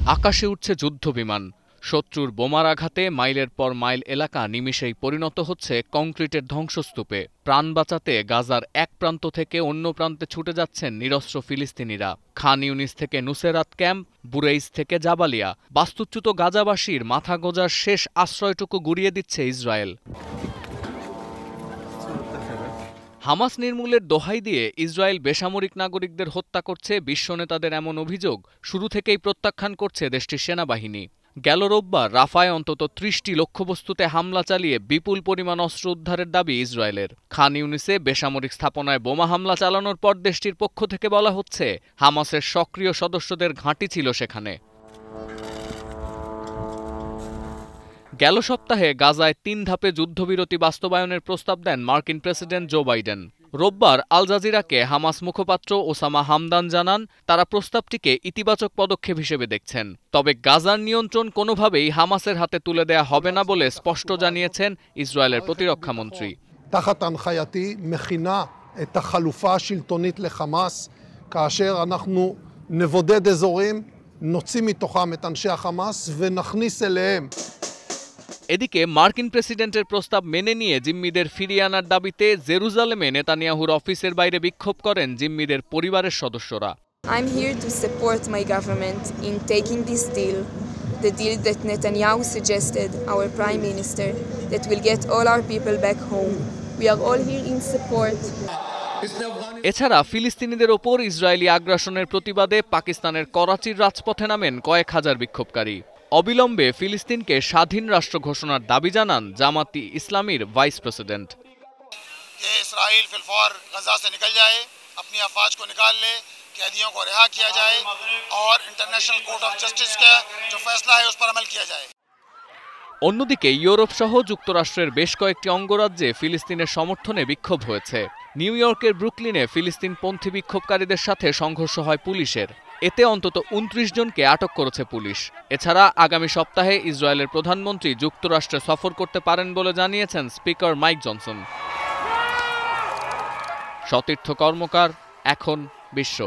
আকাশে উঠছে যুদ্ধবিমান। শত্রুর বোমার আঘাতে মাইলের পর মাইল এলাকা নিমেষেই পরিণত হচ্ছে কংক্রিটের ধ্বংসস্তূপে। প্রাণ বাঁচাতে গাজার এক প্রান্ত থেকে অন্য প্রান্তে ছুটে যাচ্ছেন নিরস্ত্র ফিলিস্তিনিরা। খান ইউনিস থেকে নুসেরাত ক্যাম্প, বুরেইজ থেকে জাবালিয়া, বাস্তুচ্যুত গাজাবাসীর মাথা গোঁজার শেষ আশ্রয়টুকু গুড়িয়ে দিচ্ছে ইসরায়েল। হামাস নির্মূলের দোহাই দিয়ে ইসরায়েল বেসামরিক নাগরিকদের হত্যা করছে বিশ্ব নেতাদের এমন অভিযোগ শুরু থেকেই প্রত্যাখ্যান করছে দেশটির সেনাবাহিনী। গেল রোববার রাফায় অন্তত ৩০টি লক্ষ্যবস্তুতে হামলা চালিয়ে বিপুল পরিমাণ অস্ত্র উদ্ধারের দাবি ইসরায়েলের। খান ইউনিসে বেসামরিক স্থাপনায় বোমা হামলা চালানোর পর দেশটির পক্ষ থেকে বলা হচ্ছে হামাসের সক্রিয় সদস্যদের ঘাঁটি ছিল সেখানে। গেল সপ্তাহে গাজায় ৩ ধাপে যুদ্ধবিরতি বাস্তবায়নের প্রস্তাব দেন মার্কিন প্রেসিডেন্ট জো বাইডেন। রোববার আল জাজিরাকে হামাস মুখপাত্র ওসামা হামদান জানান, তারা প্রস্তাবটিকে ইতিবাচক পদক্ষেপ হিসেবে দেখছেন। তবে গাজার নিয়ন্ত্রণ কোনোভাবেই হামাসের হাতে তুলে দেয়া হবে না বলে স্পষ্ট জানিয়েছেন ইসরায়েলের প্রতিরক্ষামন্ত্রী। תחת הנחייתי מכינה את החלופה השלטונית לחמאס, כאשר אנחנו נבודד אזורים, נוציא מתוכם את אנשי החמאס ונכניס אליהם। এদিকে মার্কিন প্রেসিডেন্টের প্রস্তাব মেনে নিয়ে জিম্মিদের ফিরিয়ে আনার দাবিতে জেরুজালেমে নেতানিয়াহুর অফিসের বাইরে বিক্ষোভ করেন জিম্মিদের পরিবারের সদস্যরা। I'm here to support my government in taking this deal, the deal that Netanyahu suggested, our prime minister, that will get all our people back home. We are all here in support. এছাড়া ফিলিস্তিনিদের ওপর Israeli আগ্রাসনের প্রতিবাদে পাকিস্তানের করাচির রাজপথে নামেন কয়েক হাজার বিক্ষোভকারী। অবিলম্বে ফিলিস্তিনকে স্বাধীন রাষ্ট্র ঘোষণার দাবি জানান জামাতি ইসলামীর ভাইস প্রেসিডেন্ট। ইসরায়েল ফিলফौर গাজা से निकल जाए, अपनी अफवाज को निकाल ले, कैदियों को रिहा किया जाए और इंटरनेशनल कोर्ट ऑफ जस्टिस का जो फैसला है उस पर अमल किया जाए। অন্যদিকে ইউরোপ সহ যুক্তরাষ্ট্রের বেশ কয়েকটি অঙ্গরাজ্যে ফিলিস্তিনের সমর্থনে বিক্ষোভ হয়েছে। নিউ ইয়র্কের ব্রুকলিনে ফিলিস্তিনপন্থী বিক্ষোভকারীদের সাথে সংঘর্ষ হয় পুলিশের। এতে অন্তত ২৯ জনকে আটক করেছে পুলিশ। এছাড়া আগামী সপ্তাহে ইসরায়েলের প্রধানমন্ত্রী যুক্তরাষ্ট্রে সফর করতে পারেন বলে জানিয়েছেন স্পিকার মাইক জনসন। সতীর্থ কর্মকার, এখন বিশ্ব।